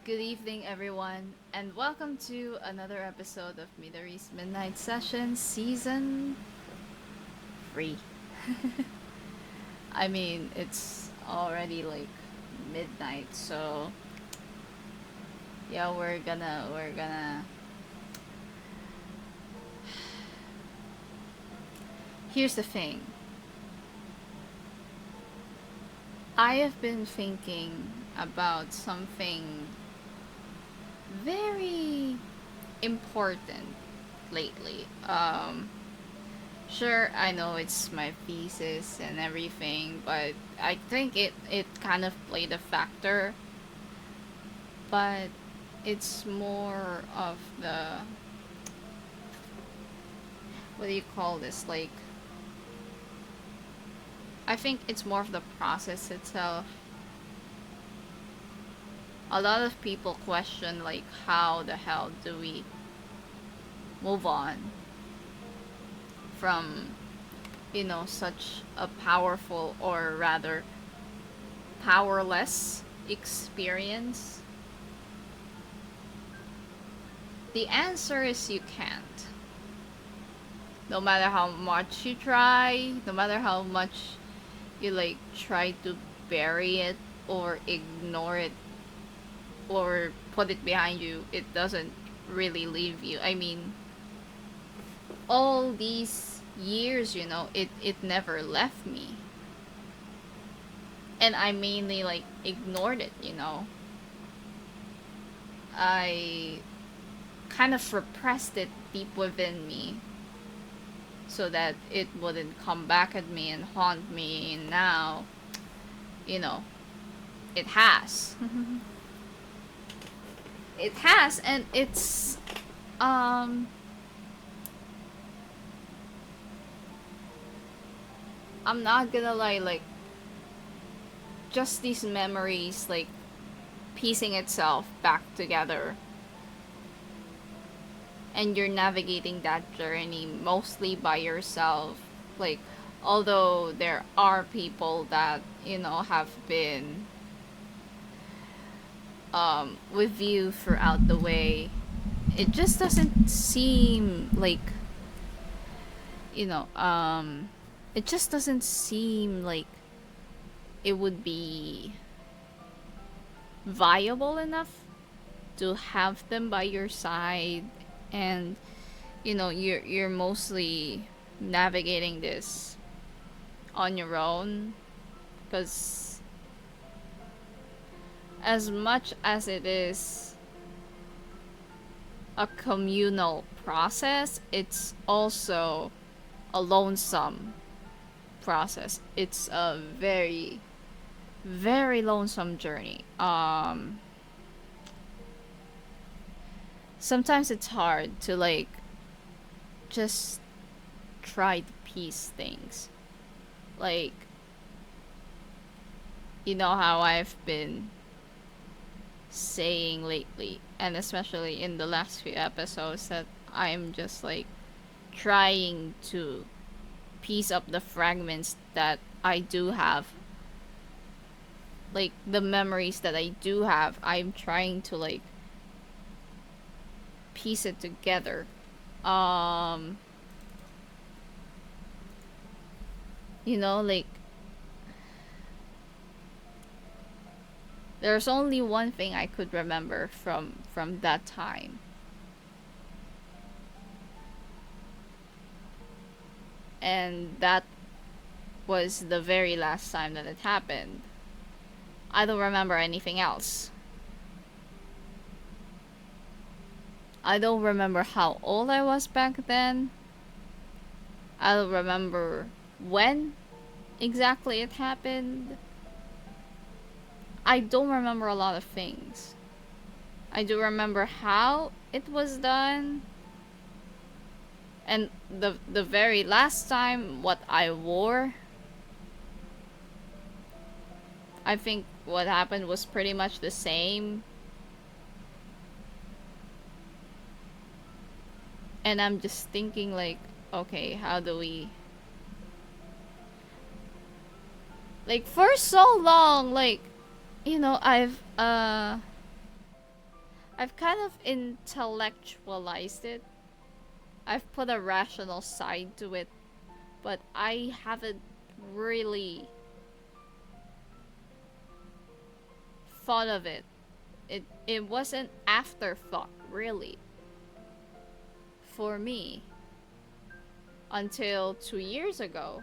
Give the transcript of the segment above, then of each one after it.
Good evening, everyone, and welcome to another episode of Midori's Midnight Sessions, Season 3. I mean, it's already like midnight, so yeah, we're gonna. Here's the thing. I have been thinking about something very important lately. Sure, I know it's my thesis and everything, but I think it kind of played a factor. But it's more of the, what do you call this? Like, I think it's more of the process itself. A lot of people question, like, how the hell do we move on from, such a powerful, or rather powerless experience? The answer is you can't. No matter how much you try, no matter how much you like try to bury it or ignore it or put it behind you, it doesn't really leave you. I mean, all these years, it never left me. And I mainly like ignored it. I kind of repressed it deep within me so that it wouldn't come back at me and haunt me. And now, you know, it has. It has, and it's um I'm not gonna lie, like, just these memories, like, piecing itself back together, and you're navigating that journey mostly by yourself. Like, although there are people that have been with you throughout the way, it just doesn't seem like, you know um it just doesn't seem like it would be viable enough to have them by your side. And you're mostly navigating this on your own, because as much as it is a communal process, it's also a lonesome process. It's a very, very lonesome journey. Sometimes it's hard to, like, just try to piece things. Like, you know how I've been saying lately, and especially in the last few episodes, that I'm just like trying to piece up the fragments that I do have, like the memories that I do have. I'm trying to, like, piece it together. Um, like, there's only one thing I could remember from that time. And that was the very last time that it happened. I don't remember anything else. I don't remember how old I was back then. I don't remember when exactly it happened. I don't remember a lot of things. I do remember how it was done. And the very last time, what I wore. I think what happened was pretty much the same. And I'm just thinking, like, okay, how do we, like, for so long, like, I've I've kind of intellectualized it. I've put a rational side to it, but I haven't really thought of it. It wasn't afterthought really for me until 2 years ago.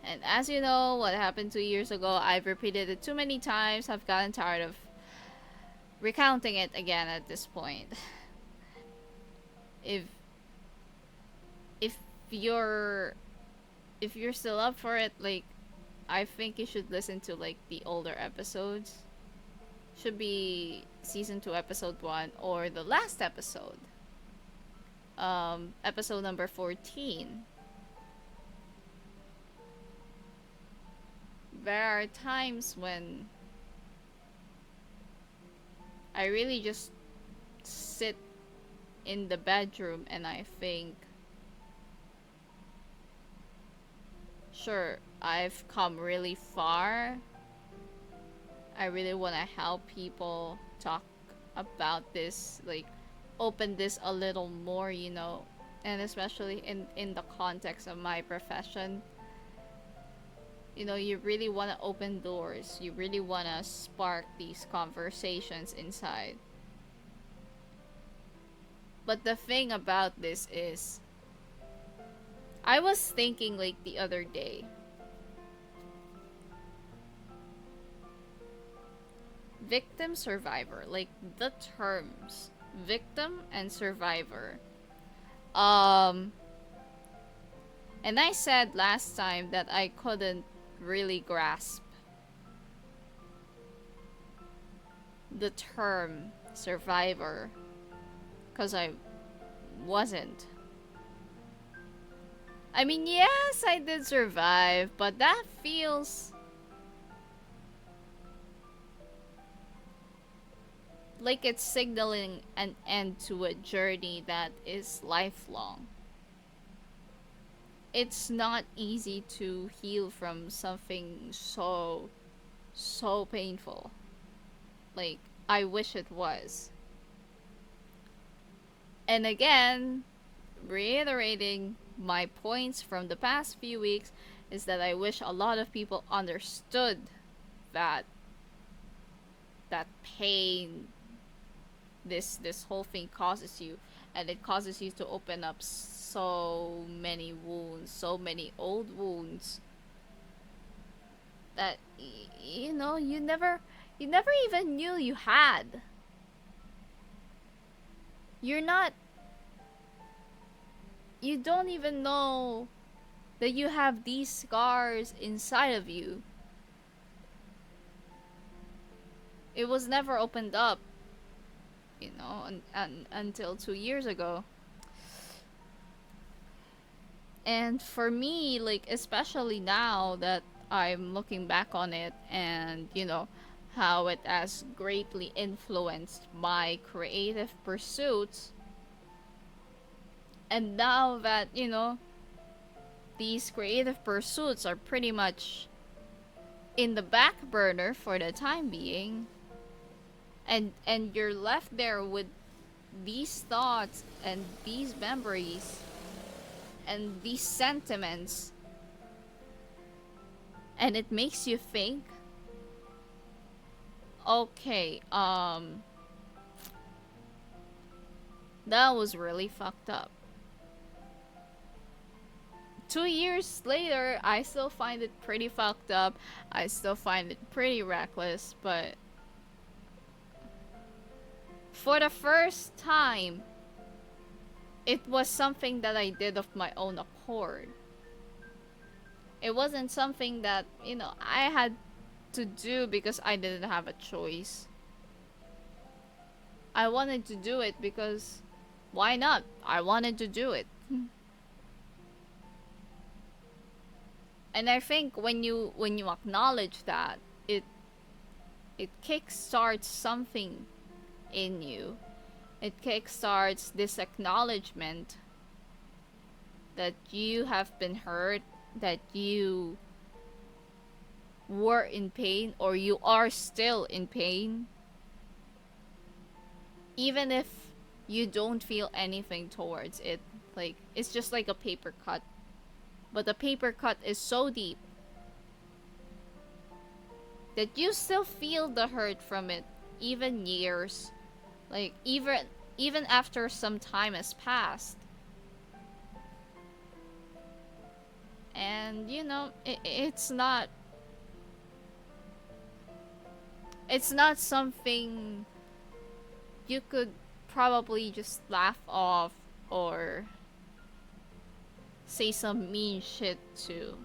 And as you know, what happened 2 years ago, I've repeated it too many times. I've gotten tired of recounting it again at this point. If if you're if you're still up for it, like, I think you should listen to like the older episodes. Should be season 2 episode 1 or the last episode. Episode number 14. There are times when I really just sit in the bedroom and I think, sure, I've come really far. I really want to help people talk about this, like, open this a little more, you know, and especially in the context of my profession. You know, you really want to open doors. You really want to spark these conversations inside. But the thing about this is, I was thinking like the other day, victim survivor, like the terms victim and survivor. Um and I said last time that I couldn't really grasp the term survivor because I wasn't. I mean, yes, I did survive, but that feels like it's signaling an end to a journey that is lifelong. It's not easy to heal from something so painful. Like, I wish it was. And again, reiterating my points from the past few weeks is that I wish a lot of people understood that pain this whole thing causes you, and it causes you to open up so many wounds, so many old wounds that you know you never even knew you had. You're not you don't even know that you have these scars inside of you. It was never opened up, you know, until 2 years ago. And for me, like, especially now that I'm looking back on it and, you know, how it has greatly influenced my creative pursuits, and now that, you know, these creative pursuits are pretty much in the back burner for the time being, and you're left there with these thoughts and these memories and these sentiments, and it makes you think, okay, that was really fucked up. 2 years later, I still find it pretty fucked up. I still find it pretty reckless, but for the first time, it was something that I did of my own accord. It wasn't something that, you know, I had to do because I didn't have a choice. I wanted to do it because why not? I wanted to do it. And I think when you acknowledge that, it kickstarts something in you. It kickstarts this acknowledgement that you have been hurt, that you were in pain, or you are still in pain, even if you don't feel anything towards it. Like, it's just like a paper cut. But the paper cut is so deep that you still feel the hurt from it, even years. Like, even after some time has passed. And you know, it's not something you could probably just laugh off or say some mean shit to.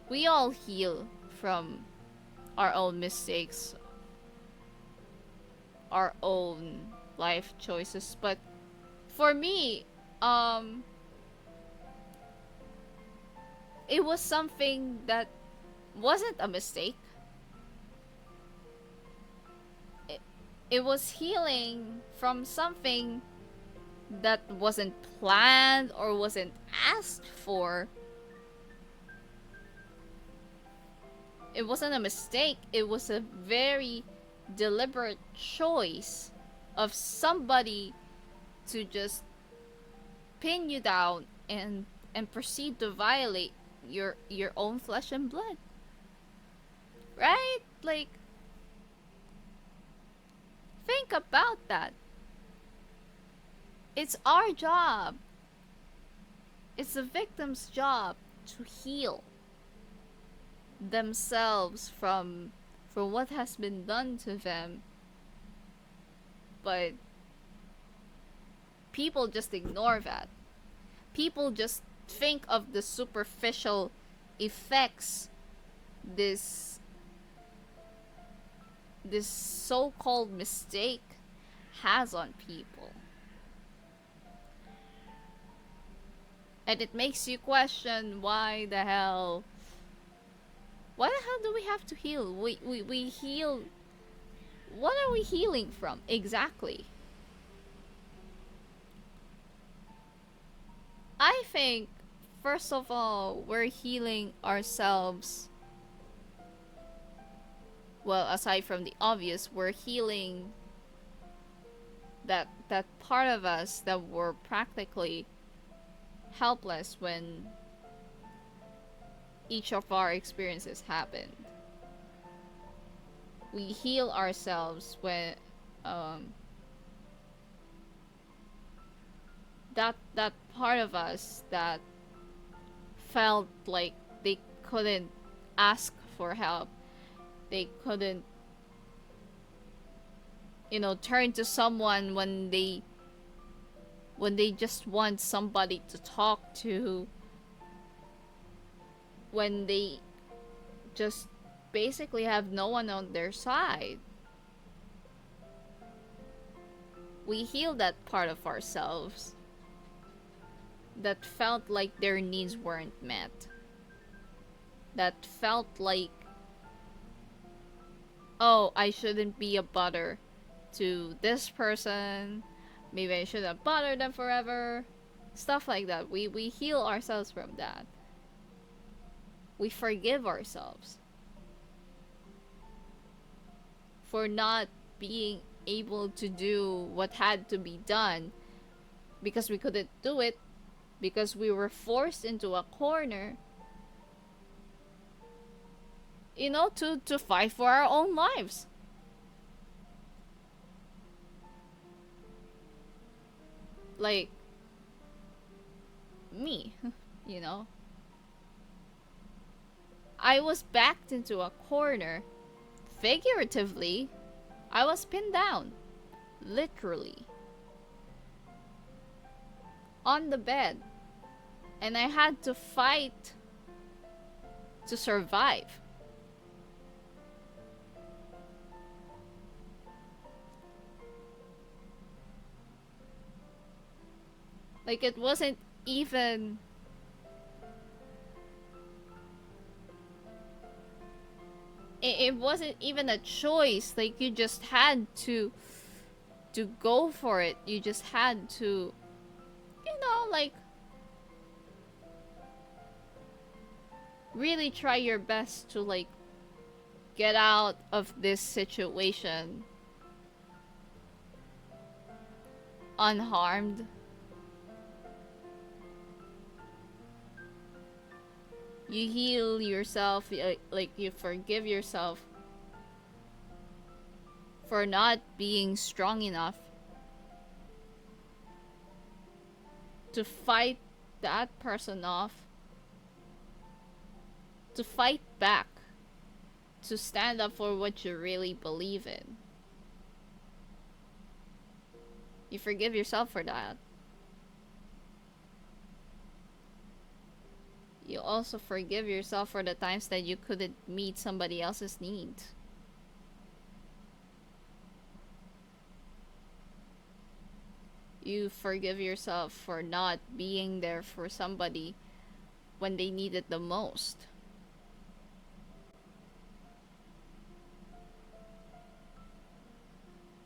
We all heal from our own mistakes, our own life choices. But for me, it was something that wasn't a mistake. It was healing from something that wasn't planned or wasn't asked for. It wasn't a mistake. It was a very deliberate choice of somebody to just pin you down and proceed to violate your own flesh and blood. Right? Like, think about that. It's our job. It's the victim's job to heal themselves from what has been done to them. But people just ignore that. People just think of the superficial effects this so-called mistake has on people. And it makes you question why the hell do we have to heal? We heal. What are we healing from exactly? I think, first of all, we're healing ourselves. Well, aside from the obvious, we're healing that part of us that were practically helpless when each of our experiences happened. We heal ourselves when that part of us that felt like they couldn't ask for help. They couldn't, turn to someone when they just want somebody to talk to, when they just basically have no one on their side. We heal that part of ourselves that felt like their needs weren't met. That felt like, oh, I shouldn't be a butter to this person. Maybe I shouldn't bother them forever. Stuff like that. We heal ourselves from that. We forgive ourselves for not being able to do what had to be done because we couldn't do it, because we were forced into a corner, to fight for our own lives. Like me, I was backed into a corner. Figuratively, I was pinned down. Literally. On the bed. And I had to fight to survive. Like, it wasn't even... It wasn't even a choice. Like, you just had to go for it. You just had to, like, really try your best to, like, get out of this situation. unharmed. You heal yourself, like you forgive yourself for not being strong enough to fight that person off, to fight back, to stand up for what you really believe in. You forgive yourself for that. You also forgive yourself for the times that you couldn't meet somebody else's needs. You forgive yourself for not being there for somebody when they need it the most.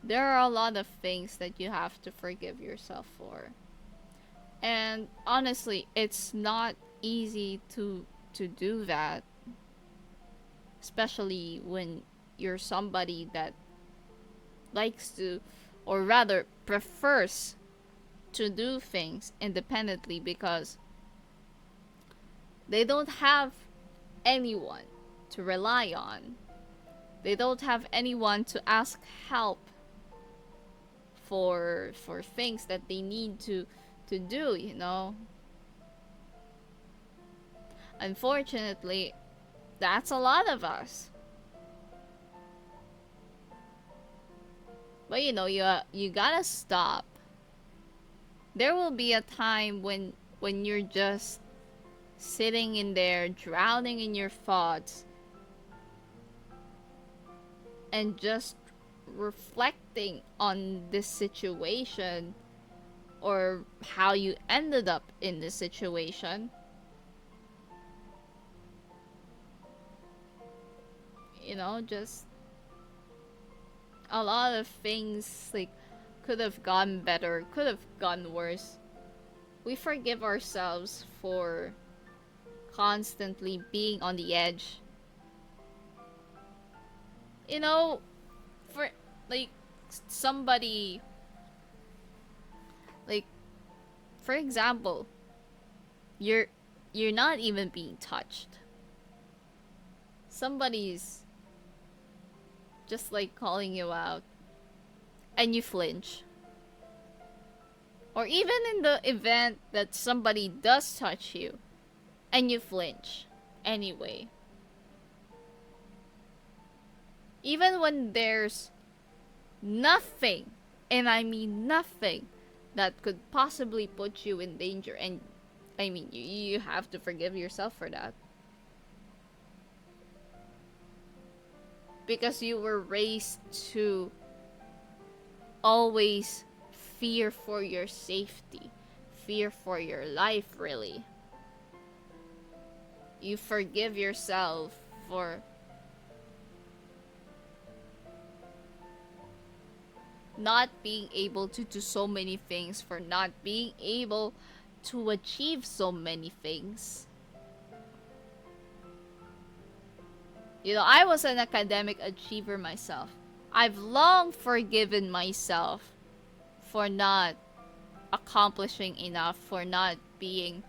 There are a lot of things that you have to forgive yourself for. And honestly, it's not easy to do that, especially when you're somebody that likes to, or rather prefers to do things independently because they don't have anyone to rely on. They don't have anyone to ask help for things that they need to do, you know. Unfortunately, that's a lot of us. But you know, you gotta stop. There will be a time when you're just sitting in there drowning in your thoughts and just reflecting on this situation or how you ended up in this situation. You know, just a lot of things like could have gone better, could have gone worse. We forgive ourselves for constantly being on the edge. You know, for like somebody, like for example, you're you're not even being touched. Somebody's just like calling you out and you flinch. Or even in the event that somebody does touch you and you flinch anyway. Even when there's nothing, and I mean nothing, that could possibly put you in danger, and I mean, you have to forgive yourself for that. Because you were raised to always fear for your safety, fear for your life, really. You forgive yourself for not being able to do so many things, for not being able to achieve so many things. You know, I was an academic achiever myself. I've long forgiven myself for not accomplishing enough, for not being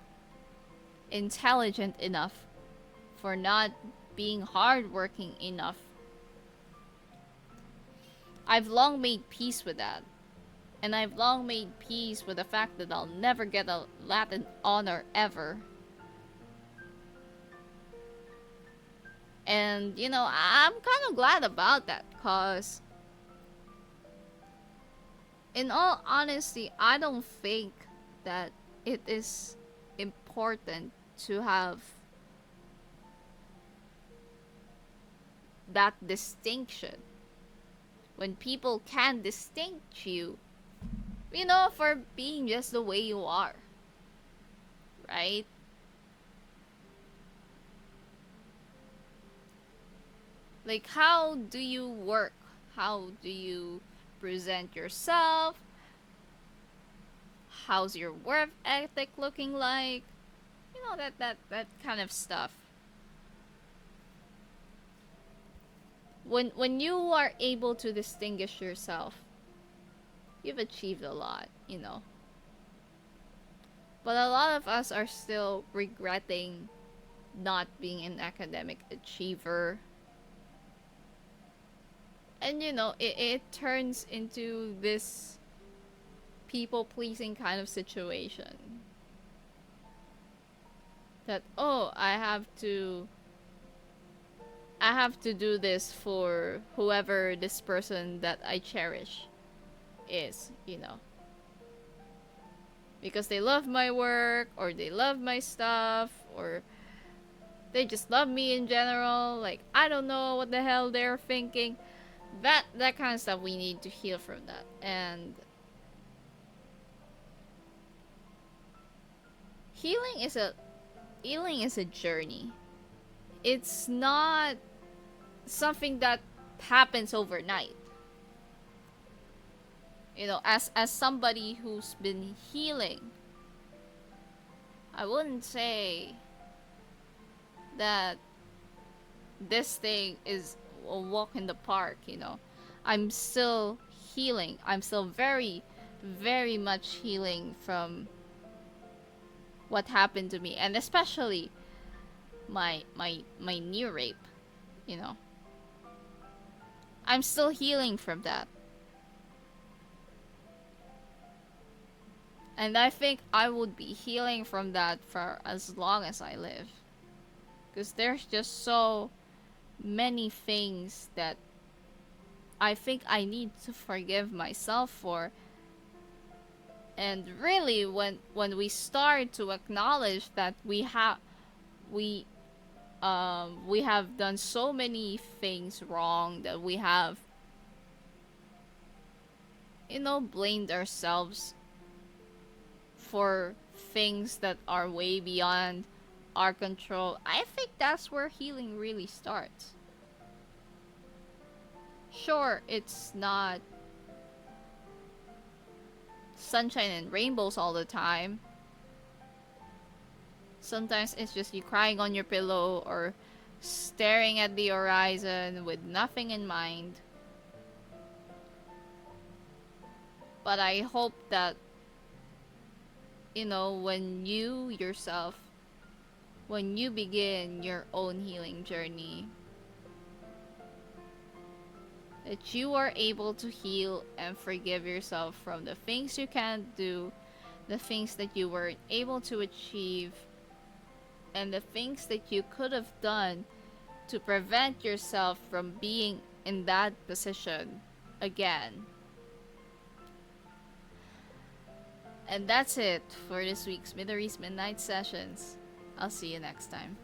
intelligent enough, for not being hardworking enough. I've long made peace with that. And I've long made peace with the fact that I'll never get a Latin honor ever. And, you know, I'm kind of glad about that, because in all honesty, I don't think that it is important to have that distinction. When people can distinct you, you know, for being just the way you are. Right? Like, how do you work? How do you present yourself? How's your work ethic looking like? You know, that kind of stuff. When you are able to distinguish yourself, you've achieved a lot, you know. But a lot of us are still regretting not being an academic achiever. And you know, it turns into this people pleasing kind of situation. That, oh, I have to do this for whoever this person that I cherish is, you know. Because they love my work, or they love my stuff, or they just love me in general. Like, I don't know what the hell they're thinking. That kind of stuff, we need to heal from that. And healing is a healing is a journey. It's not something that happens overnight. You know, as somebody who's been healing, I wouldn't say that this thing is a walk in the park, you know. I'm still healing. I'm still very, very much healing from what happened to me, and especially my knee rape, you know. I'm still healing from that. And I think I would be healing from that for as long as I live. Because there's just so many things that I think I need to forgive myself for. And really, when we start to acknowledge that we we have done so many things wrong, that we have, you know, blamed ourselves for things that are way beyond our control, I think that's where healing really starts. Sure, it's not sunshine and rainbows all the time. Sometimes it's just you crying on your pillow or staring at the horizon with nothing in mind. But I hope that, you know, when you yourself, when you begin your own healing journey, that you are able to heal and forgive yourself from the things you can't do, the things that you weren't able to achieve, and the things that you could have done to prevent yourself from being in that position again. And that's it for this week's Midori's Midnight Sessions. I'll see you next time.